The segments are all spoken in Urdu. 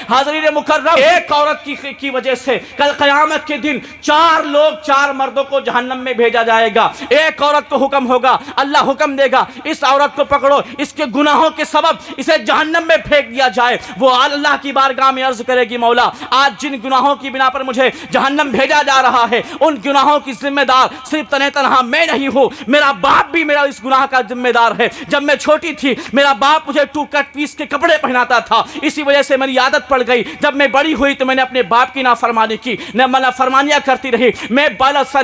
حاضرین مکرم، ایک عورت کی وجہ سے کل قیامت کے دن 4 مردوں کو جہنم میں بھیجا جائے گا۔ ایک عورت کو حکم ہوگا، اللہ حکم دے گا اس عورت کو پکڑو، اس کے گناہوں کے سبب اسے جہنم میں پھینک دیا جائے۔ وہ اللہ کی بارگاہ میں عرض کرے گی، مولا آج جن گناہوں کی بنا پر مجھے جہنم بھیجا جا رہا ہے ان گناہوں کی ذمہ دار صرف تنہا میں نہیں ہوں، میرا باپ بھی میرا اس گناہ کا ذمہ دار ہے۔ جب میں چھوٹی تھی میرا باپ مجھے 2 کٹ پیس کے کپڑے پہناتا تھا، اسی وجہ سے میری عادت پڑ گئی۔ جب میں بڑی ہوئی تو میں نے اپنے باپ کی نافرمانی کی، نافرمانیاں کرتی رہی، میں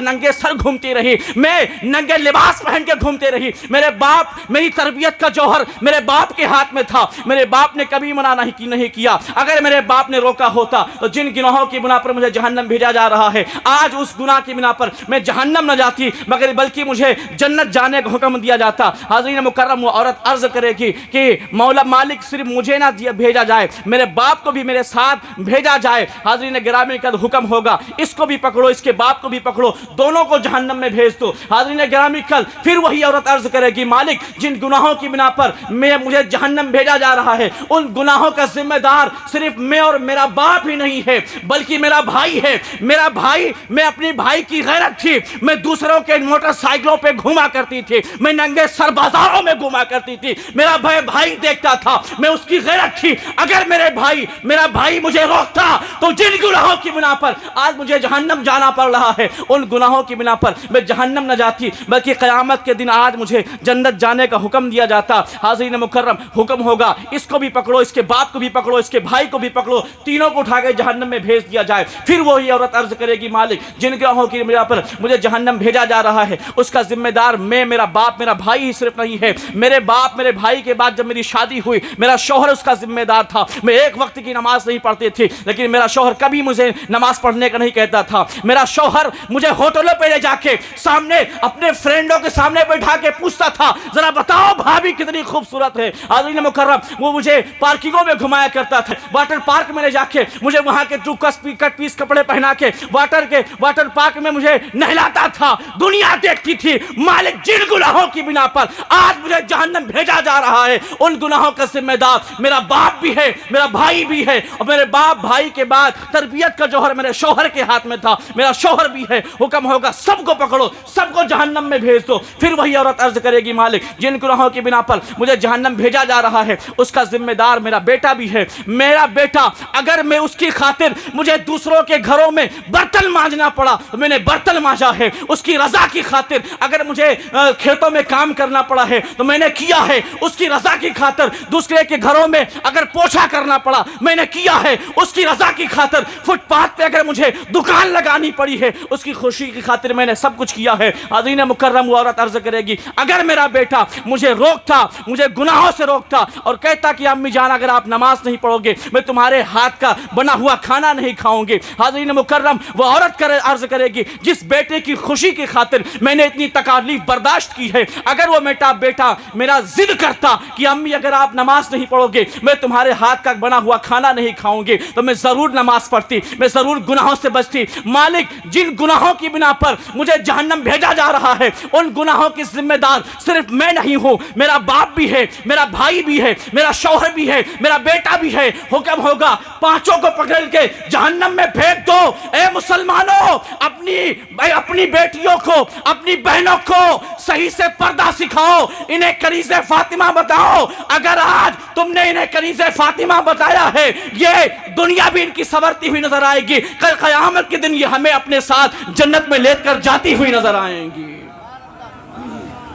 ننگے سر گھومتی رہی، میں ننگے لباس پہن کے گھومتے رہی۔ میرے باپ، میری تربیت کا جوہر میرے باپ کے ہاتھ میں تھا، میرے باپ نے کبھی منع نہیں کیا۔ اگر میرے باپ نے روکا ہوتا تو جن گناہوں کی بنا پر مجھے جہنم بھیجا جا رہا ہے، آج اس گناہ کی بنا پر میں جہنم نہ جاتی بلکہ مجھے جنت جانے کا حکم دیا جاتا۔ حاضرین مکرم، وہ عورت عرض کرے گی کہ مولا مالک صرف مجھے نہ بھیجا جائے، میرے باپ کو بھی میرے ساتھ بھیجا جائے۔ حاضرین گرامی کا حکم ہوگا، اس کو بھی پکڑو، اس کے باپ کو بھی پکڑو، دونوں کو جہنم میں بھیج دو۔ حاضرین گرامی کل پھر وہی عورت عرض کرے گی، مالک جن گناہوں کی بنا پر مجھے جہنم بھیجا جا رہا ہے ان گناہوں کا ذمہ دار صرف میں اور میرا باپ ہی نہیں ہے بلکہ میرا بھائی ہے۔ میرا بھائی، میں اپنی بھائی کی غیرت تھی، میں دوسروں کے موٹر سائیکلوں پہ گھوما کرتی تھی، میں ننگے سر بازاروں میں گھوما کرتی تھی، میرا بھائی دیکھتا تھا، میں اس کی غیرت تھی۔ اگر میرا بھائی مجھے روکتا تو جن گناہوں کی بنا پر آج مجھے جہنم جانا پڑ رہا ہے ان گناہوں کی بنا پر میں جہنم نہ جاتی بلکہ قیامت کے دن آج مجھے جنت جانے کا حکم دیا جاتا۔ حاضرین مکرم، حکم ہوگا اس کو بھی پکڑو، اس کے باپ کو بھی پکڑو، اس کے بھائی کو بھی پکڑو، تینوں کو اٹھا کے جہنم میں بھیج دیا جائے۔ پھر وہی عورت عرض کرے گی، مالک جن گناہوں کی بنا پر مجھے جہنم بھیجا جا رہا ہے اس کا ذمہ دار میں، میرا باپ، میرا بھائی ہی صرف نہیں ہے، میرے باپ، میرے بھائی کے بعد جب میری شادی ہوئی میرا شوہر اس کا ذمہ دار تھا۔ میں ایک وقت کی نماز نہیں پڑھتی تھی لیکن میرا شوہر کبھی مجھے نماز پڑھنے کا نہیں کہتا تھا۔ میرا شوہر مجھے ہوٹلوں پہ لے جا کے سامنے اپنے فرینڈوں کے سامنے بیٹھا کے پوچھتا تھا، ذرا بتاؤ بھابھی کتنی خوبصورت ہے۔ حاضرین مکرم، وہ مجھے پارکنگوں میں گھمایا کرتا تھا، واٹر پارک میں لے جا کے مجھے وہاں کے 2 کٹ پیس کپڑے پہنا کے واٹر پارک میں مجھے نہلاتا تھا۔ دنیا دیکھتی تھی، مالک جن گناہوں کی بنا پر آج مجھے جہنم بھیجا جا رہا ہے ان گناہوں کا ذمہ دار میرا باپ بھی ہے، میرا بھائی بھی ہے، اور میرے باپ بھائی کے بعد تربیت کا جوہر میرے شوہر کے ہاتھ میں تھا، میرا شوہر بھی ہے۔ حکم ہوگا سب کو پکڑو، سب کو جہنم میں بھیج دو۔ پھر وہی عورت عرض کرے گی، مالک جن گناہوں کی بنا پر مجھے جہنم بھیجا جا رہا ہے اس کا ذمہ دار میرا بیٹا بھی ہے۔ میرا بیٹا، اگر میں اس کی خاطر مجھے دوسروں کے گھروں میں برتن مانجنا پڑا تو میں نے برتن مانجا ہے، اس کی رضا کی خاطر اگر مجھے کھیتوں میں کام کرنا پڑا ہے تو میں نے کیا ہے، اس کی رضا کی خاطر دوسرے کے گھروں میں اگر پوچھا کرنا پڑا میں نے کیا ہے، اس کی رضا کی خاطر فٹ پاتھ پہ اگر مجھے دکان لگانی پڑی ہے اس کی خوشی کی خاطر میں نے سب کچھ کیا ہے۔ حاضرین مکرم، وہ عورت عرض کرے گی، اگر میرا بیٹا مجھے روکتا، مجھے گناہوں سے روکتا اور کہتا کہ امی جان اگر آپ نماز نہیں پڑھو گے میں تمہارے ہاتھ کا بنا ہوا کھانا نہیں کھاؤں گی۔ حاضرین مکرم، وہ عورت عرض کرے گی، جس بیٹے کی خوشی کی خاطر میں نے اتنی تکالیف برداشت کی ہے، اگر وہ بیٹا میرا ضد کرتا کہ امی اگر آپ نماز نہیں پڑھو گے میں تمہارے ہاتھ کا بنا ہوا کھانا نہیں کھاؤں گی تو میں ضرور نماز پڑھتی، میں ضرور گناہوں سے بچتی۔ مالک جن گناہوں کی بنا پر مجھے جہنم بھیجا جا رہا ہے ان گناہوں کی ذمہ دار صرف میں نہیں ہوں، میرا باپ بھی ہے، میرا بھائی بھی ہے، میرا شوہر بھی ہے، میرا بیٹا بھی ہے۔ حکم ہوگا پانچوں کو پکڑ کے جہنم میں پھینک دو۔ اے مسلمانوں، اپنی بیٹیوں کو، اپنی بہنوں کو صحیح سے پردہ سکھاؤ، انہیں کنیز فاطمہ بتاؤ۔ اگر آج تم نے انہیں کنیز فاطمہ بتایا ہے یہ دنیا بھی ان کی سنورتی ہوئی نظر آئے گی، کل قیامت کے دن یہ ہمیں اپنے ساتھ جنت میں لے کر جاتی ہوئی نظر آئیں گی۔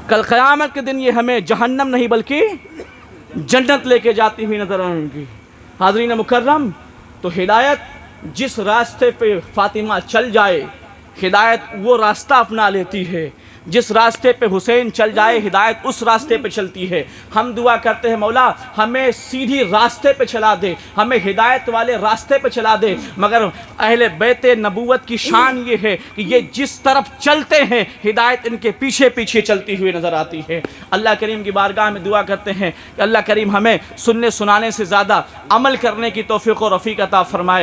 کل قیامت کے دن یہ ہمیں جہنم نہیں بلکہ جنت لے کے جاتی ہوئی نظر آئیں گی۔ حاضرین مکرم، تو ہدایت جس راستے پہ فاطمہ چل جائے ہدایت وہ راستہ اپنا لیتی ہے، جس راستے پہ حسین چل جائے ہدایت اس راستے پہ چلتی ہے۔ ہم دعا کرتے ہیں مولا ہمیں سیدھی راستے پہ چلا دے، ہمیں ہدایت والے راستے پہ چلا دے، مگر اہل بیت نبوت کی شان یہ ہے کہ یہ جس طرف چلتے ہیں ہدایت ان کے پیچھے پیچھے چلتی ہوئی نظر آتی ہے۔ اللہ کریم کی بارگاہ میں دعا کرتے ہیں کہ اللہ کریم ہمیں سننے سنانے سے زیادہ عمل کرنے کی توفیق و رفیق عطا فرمائے۔